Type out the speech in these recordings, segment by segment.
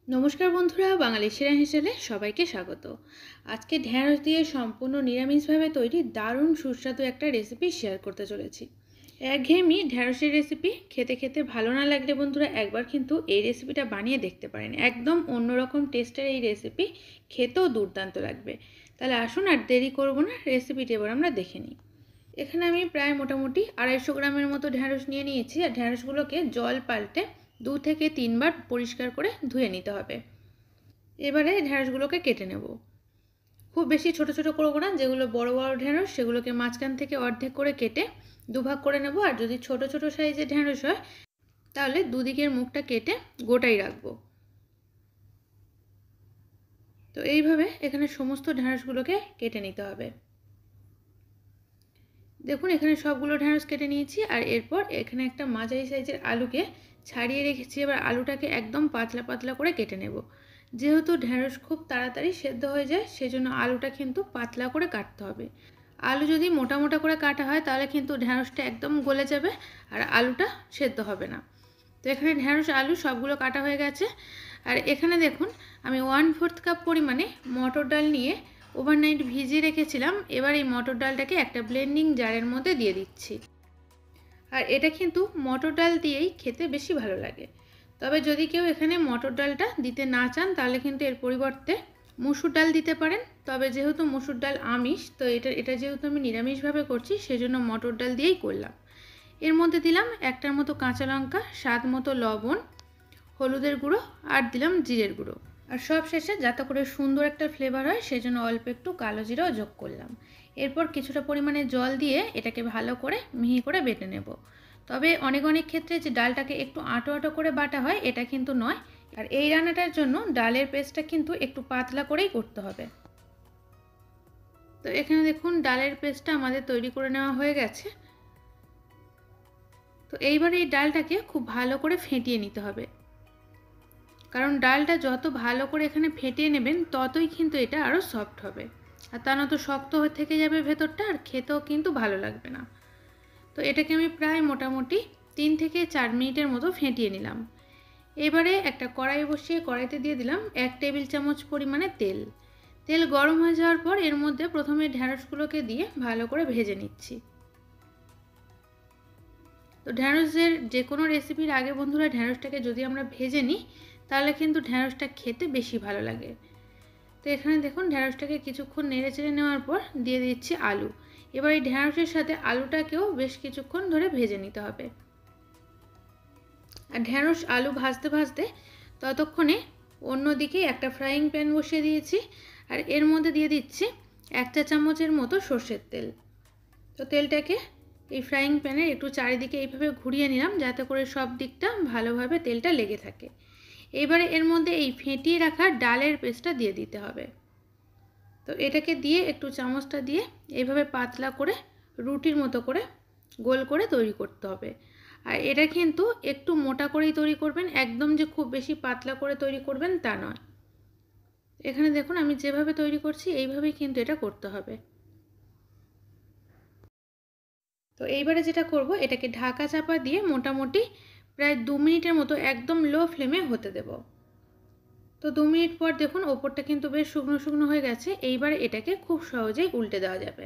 নমস্কার বন্ধুরা, বাঙালি সেরা হেসেলে সবাইকে স্বাগত। আজকে ঢ্যাঁড়স দিয়ে সম্পূর্ণ নিরামিষভাবে তৈরি দারুণ সুস্বাদু একটা রেসিপি শেয়ার করতে চলেছি। একঘেয়েমি ঢ্যাঁড়সের রেসিপি খেতে খেতে ভালো না লাগলে বন্ধুরা একবার কিন্তু এই রেসিপিটা বানিয়ে দেখতে পারেন। একদম অন্যরকম টেস্টের এই রেসিপি, খেতেও দুর্দান্ত লাগবে। তাহলে আসুন আর দেরি করব না, রেসিপিটি এবার আমরা দেখে নিই। এখানে আমি প্রায় মোটামুটি 250 গ্রামের মতো ঢ্যাঁড়স নিয়ে নিয়েছি। আর ঢ্যাঁড়সগুলোকে জল পাল্টে 2 থেকে 3 বার পরিষ্কার করে ধুয়ে নিতে হবে। এবারে ঢ্যাঁড়সগুলোকে কেটে নেব। খুব বেশি ছোট ছোট করব না, যেগুলো বড় বড় ঢ্যাঁড়স সেগুলোকে মাঝখান থেকে অর্ধেক করে কেটে দুভাগ করে নেব। আর যদি ছোট ছোট সাইজের ঢ্যাঁড়স হয় তাহলে দুদিকের মুখটা কেটে গোটাই রাখবো। তো এইভাবে এখানে সমস্ত ঢ্যাঁড়সগুলোকে কেটে নিতে হবে। দেখুন এখানে সবগুলো ঢ্যাঁড়স কেটে নিয়েছি। আর এরপর এখানে একটা মাঝারি সাইজের আলুকে ছাড়িয়ে রেখেছি। এবার আলুটাকে একদম পাতলা পাতলা করে কেটে নেব। যেহেতু ঢ্যাঁড়স খুব তাড়াতাড়ি সেদ্ধ হয়ে যায়, সেজন্য আলুটা কিন্তু পাতলা করে কাটতে হবে। আলু যদি মোটা মোটা করে কাটা হয় তাহলে কিন্তু ঢ্যাঁড়সটা একদম গলে যাবে আর আলুটা সেদ্ধ হবে না। তো এখানে ঢ্যাঁড়স আলু সবগুলো কাটা হয়ে গেছে। আর এখানে দেখুন আমি 1/4 কাপ পরিমাণে মটর ডাল নিয়ে ওভারনাইট ভিজিয়ে রেখেছিলাম। এবার এই মটর ডালটাকে একটা ব্লেন্ডিং জারের মধ্যে দিয়ে দিচ্ছি। আর এটা কিন্তু মটর ডাল দিয়েই খেতে বেশি ভালো লাগে। তবে যদি কেউ এখানে মটর ডালটা দিতে না চান তাহলে কিন্তু এর পরিবর্তে মসুর ডাল দিতে পারেন। তবে যেহেতু মসুর ডাল আমিষ, তো এটা যেহেতু আমি নিরামিষভাবে করছি সেজন্য মটর ডাল দিয়েই করলাম। এর মধ্যে দিলাম একটার মতো কাঁচা লঙ্কা, স্বাদ মতো লবণ, হলুদের গুঁড়ো আর দিলাম জিরের গুঁড়ো। আর সব শেষে যাতে করে সুন্দর একটা ফ্লেভার হয় সেজন্য অল্প একটু কালো জিরাও যোগ করলাম। এরপর কিছুটা পরিমাণে জল দিয়ে এটাকে ভালো করে মিহি করে বেটে নেব। তবে অনেক ক্ষেত্রে যে ডালটাকে একটু আঁটো আঁটো করে বাটা হয় এটা কিন্তু নয়। আর এই রান্নাটার জন্য ডালের পেস্টটা কিন্তু একটু পাতলা করেই করতে হবে। তো এখানে দেখুন ডালের পেস্টটা আমাদের তৈরি করে নেওয়া হয়ে গেছে। তো এইবার এই ডালটাকে খুব ভালো করে ফেটিয়ে নিতে হবে, কারণ ডালটা যত ভালো করে এখানে ফেটিয়ে নেবেন ততই কিন্তু এটা আরও সফট হবে। আর তা না তো শক্ত হয়ে থেকে যাবে ভেতরটা, আর খেতেও কিন্তু ভালো লাগবে না। তো এটাকে আমি প্রায় মোটামুটি 3 থেকে 4 মিনিটের মতো ফেটিয়ে নিলাম। এবারে একটা কড়াই বসিয়ে কড়াইতে দিয়ে দিলাম 1 টেবিল চামচ পরিমাণে তেল। তেল গরম হয়ে যাওয়ার পর এর মধ্যে প্রথমে ঢ্যাঁড়সগুলোকে দিয়ে ভালো করে ভেজে নিচ্ছি। তো ঢ্যাঁড়সের যে কোনো রেসিপির আগে বন্ধুরা ঢ্যাঁড়সটাকে যদি আমরা ভেজে নিই তাহলে কিন্তু ঢ্যাঁড়সটা খেতে বেশি ভালো লাগে। তো এখানে দেখুন ঢ্যাঁড়সটাকে কিছুক্ষণ নেড়ে চেড়ে নেওয়ার পর দিয়ে দিচ্ছি আলু। এবার এই ঢ্যাঁড়সের সাথে আলুটাকেও বেশ কিছুক্ষণ ধরে ভেজে নিতে হবে। আর ঢ্যাঁড়স আলু ভাজতে ভাজতে ততক্ষণে অন্যদিকে একটা ফ্রাইং প্যান বসিয়ে দিয়েছি। আর এর মধ্যে দিয়ে দিচ্ছি 1 চা চামচের মতো সর্ষের তেল। তো তেলটাকে এই ফ্রাইং প্যানের একটু চারিদিকে এইভাবে ঘুরিয়ে নিলাম যাতে করে সব দিকটা ভালোভাবে তেলটা লেগে থাকে। এবারে এর মধ্যে এই ফেটিয়ে রাখা ডালের পেস্টটা দিয়ে দিতে হবে। তো এটাকে দিয়ে একটু চামচটা দিয়ে এইভাবে পাতলা করে রুটির মতো করে গোল করে তৈরি করতে হবে। আর এটা কিন্তু একটু মোটা করেই তৈরি করবেন, একদম যে খুব বেশি পাতলা করে তৈরি করবেন তা নয়। এখানে দেখুন আমি যেভাবে তৈরি করছি এইভাবেই কিন্তু এটা করতে হবে। তো এইবারে যেটা করব এটাকে ঢাকা চাপা দিয়ে মোটামুটি প্রায় 2 মিনিটের মতো একদম লো ফ্লেমে হতে দেব। তো 2 মিনিট পর দেখুন ওপরটা কিন্তু বেশ শুকনো শুকনো হয়ে গেছে। এইবারে এটাকে খুব সহজেই উল্টে দেওয়া যাবে।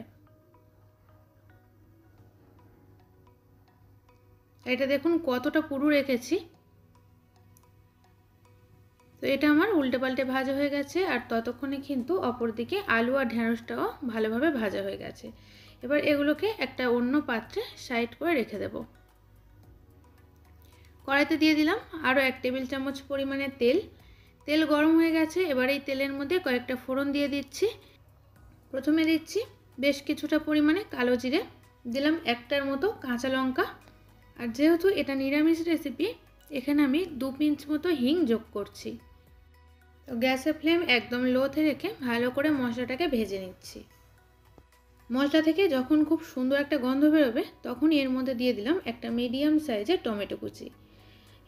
এটা দেখুন কতটা পুরু রেখেছি। তো এটা আমার উল্টে পাল্টে ভাজা হয়ে গেছে। আর ততক্ষণে কিন্তু অপরদিকে আলু আর ঢ্যাঁড়সটাও ভালোভাবে ভাজা হয়ে গেছে। এবার এগুলোকে একটা অন্য পাত্রে সাইড করে রেখে দেব। কড়াইতে দিয়ে দিলাম আরও 1 টেবিল চামচ পরিমাণে তেল। তেল গরম হয়ে গেছে। এবার এই তেলের মধ্যে কয়েকটা ফোড়ন দিয়ে দিচ্ছি। প্রথমে দিচ্ছি বেশ কিছুটা পরিমাণে কালো জিরে, দিলাম একটার মতো কাঁচা লঙ্কা। আর যেহেতু এটা নিরামিষ রেসিপি এখানে আমি 2 পিঞ্চ মতো হিং যোগ করছি। তো গ্যাসের ফ্লেম একদম লোতে রেখে ভালো করে মশলাটাকে ভেজে নিচ্ছি। মশলা থেকে যখন খুব সুন্দর একটা গন্ধ বেরোবে তখনই এর মধ্যে দিয়ে দিলাম একটা মিডিয়াম সাইজের টমেটো কুচি।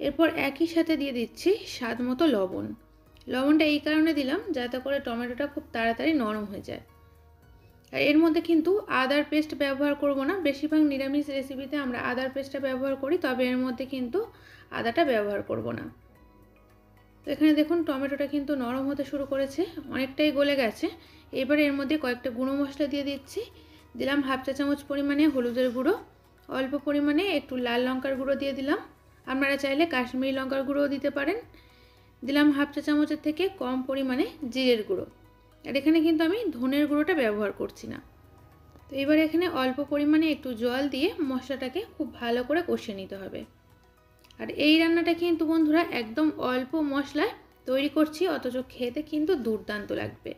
এরপর একই সাথে দিয়ে দিচ্ছি স্বাদ মতো লবণ। লবণটা এই কারণে দিলাম যাতে করে টমেটোটা খুব তাড়াতাড়ি নরম হয়ে যায়। আর এর মধ্যে কিন্তু আদার পেস্ট ব্যবহার করব না। বেশিরভাগ নিরামিষ রেসিপিতে আমরা আদার পেস্টটা ব্যবহার করি, তবে এর মধ্যে কিন্তু আদাটা ব্যবহার করব না। তো এখানে দেখুন টমেটোটা কিন্তু নরম হতে শুরু করেছে, অনেকটাই গলে গেছে। এবারে এর মধ্যে কয়েকটা গুঁড়ো মশলা দিয়ে দিচ্ছি। দিলাম 1/2 চা চামচ পরিমাণে হলুদের গুঁড়ো, অল্প পরিমাণে একটু লাল লঙ্কার গুঁড়ো দিয়ে দিলাম, আপনারা চাইলে কাশ্মীরি লঙ্কার গুঁড়োও দিতে পারেন। দিলাম 1/2 চা চামচের থেকে কম পরিমাণে জিরের গুঁড়ো, আর এখানে কিন্তু আমি ধনের গুঁড়োটা ব্যবহার করছি না। তো এবার এখানে অল্প পরিমাণে একটু জল দিয়ে মশলাটাকে খুব ভালো করে কষিয়ে নিতে হবে। আর এই রান্নাটা কিন্তু বন্ধুরা একদম অল্প মশলায় তৈরি করছি, অথচ খেতে কিন্তু দুর্দান্ত লাগবে।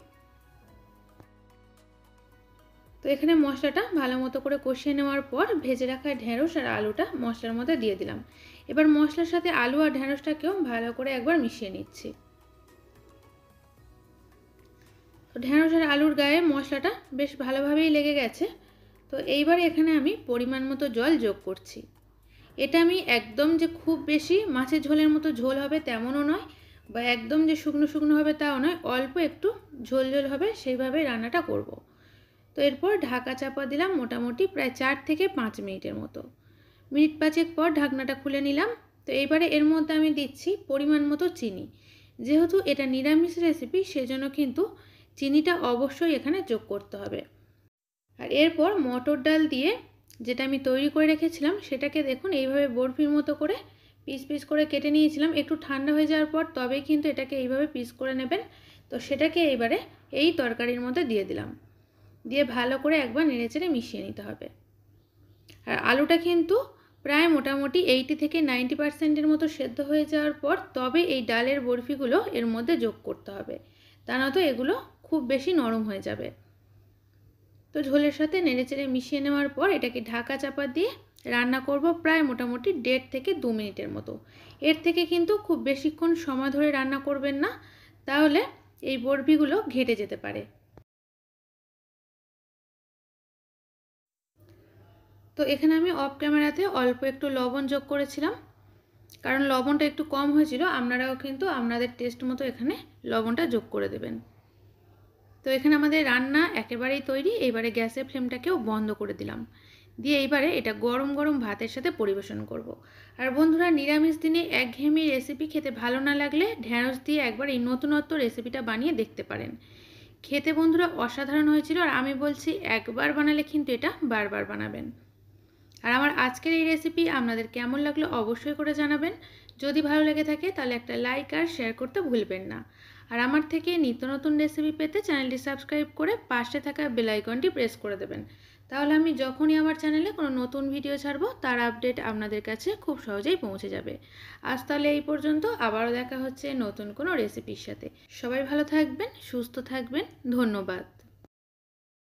তো এখানে মশলাটা ভালো মতো করে কষিয়ে নেওয়ার পর ভেজে রাখা ঢেঁড়স আর আলুটা মশলার মধ্যে দিয়ে দিলাম। এবার মশলার সাথে আলু আর ঢেঁড়সটাকেও ভালো করে একবার মিশিয়ে নিচ্ছি। তো ঢেঁড়স আর আলুর গায়ে মশলাটা বেশ ভালোভাবেই লেগে গেছে। তো এইবার এখানে আমি পরিমাণ মতো জল যোগ করছি। এটা আমি একদম যে খুব বেশি মাছের ঝোলের মতো ঝোল হবে তেমনও নয়, বা একদম যে শুকনো শুকনো হবে তাও নয়, অল্প একটু ঝোল ঝোল হবে সেইভাবে রান্নাটা করব। তো এরপর ঢাকা চাপা দিলাম মোটামুটি প্রায় 4 থেকে 5 মিনিটের মতো। মিনিট 5 পর ঢাকনাটা খুলে নিলাম। তো এইবারে এর মধ্যে আমি দিচ্ছি পরিমাণ মতো চিনি। যেহেতু এটা নিরামিষ রেসিপি সেজন্য কিন্তু চিনিটা অবশ্যই এখানে যোগ করতে হবে। আর এরপর মটর ডাল দিয়ে যেটা আমি তৈরি করে রেখেছিলাম সেটাকে দেখুন এইভাবে বরফির মতো করে পিস পিস করে কেটে নিয়েছিলাম। একটু ঠান্ডা হয়ে যাওয়ার পর তবেই কিন্তু এটাকে এইভাবে পিস করে নেবেন। তো সেটাকে এইবারে এই তরকারির মধ্যে দিয়ে দিলাম, দিয়ে ভালো করে একবার নেড়েচেড়ে মিশিয়ে নিতে হবে। আর আলুটা কিন্তু প্রায় মোটামুটি 80 থেকে 90% মতো সেদ্ধ হয়ে যাওয়ার পর তবে এই ডালের বরফিগুলো এর মধ্যে যোগ করতে হবে, তা নয়তো এগুলো খুব বেশি নরম হয়ে যাবে। তো ঝোলের সাথে নেড়েচেড়ে মিশিয়ে নেওয়ার পর এটাকে ঢাকা চাপা দিয়ে রান্না করব প্রায় মোটামুটি 1.5 থেকে 2 মিনিটের মতো। এর থেকে কিন্তু খুব বেশিক্ষণ সময় ধরে রান্না করবেন না, তাহলে এই বরফিগুলো ঘেটে যেতে পারে। তো এখানে আমি অফ ক্যামেরাতে অল্প একটু লবণ যোগ করেছিলাম, কারণ লবণটা একটু কম হয়েছিল। আপনারাও কিন্তু আপনাদের টেস্ট মতো এখানে লবণটা যোগ করে দেবেন। তো এখানে আমাদের রান্না একেবারেই তৈরি। এবারে গ্যাসের ফ্লেমটাকেও বন্ধ করে দিলাম, দিয়ে এইবারে এটা গরম গরম ভাতের সাথে পরিবেশন করব। আর বন্ধুরা, নিরামিষ দিনে একঘেয়েমি রেসিপি খেতে ভালো না লাগলে ঢ্যাঁড়স দিয়ে একবার এই নতুনত্ব রেসিপিটা বানিয়ে দেখতে পারেন। খেতে বন্ধুরা অসাধারণ হয়েছিল, আর আমি বলছি একবার বানালে কিন্তু এটা বারবার বানাবেন। আর আমার আজকের এই রেসিপি আপনাদের কেমন লাগলো অবশ্যই করে জানাবেন। যদি ভালো লেগে থাকে তাহলে একটা লাইক আর শেয়ার করতে ভুলবেন না। আর আমার থেকে নিত্য নতুন রেসিপি পেতে চ্যানেলটি সাবস্ক্রাইব করে পাশে থাকা বেল আইকনটি প্রেস করে দেবেন। তাহলে আমি যখনই আমার চ্যানেলে কোনো নতুন ভিডিও ছাড়বো তার আপডেট আপনাদের কাছে খুব সহজেই পৌঁছে যাবে। আজ তাহলে এই পর্যন্ত, আবারও দেখা হচ্ছে নতুন কোনো রেসিপির সাথে। সবাই ভালো থাকবেন, সুস্থ থাকবেন, ধন্যবাদ।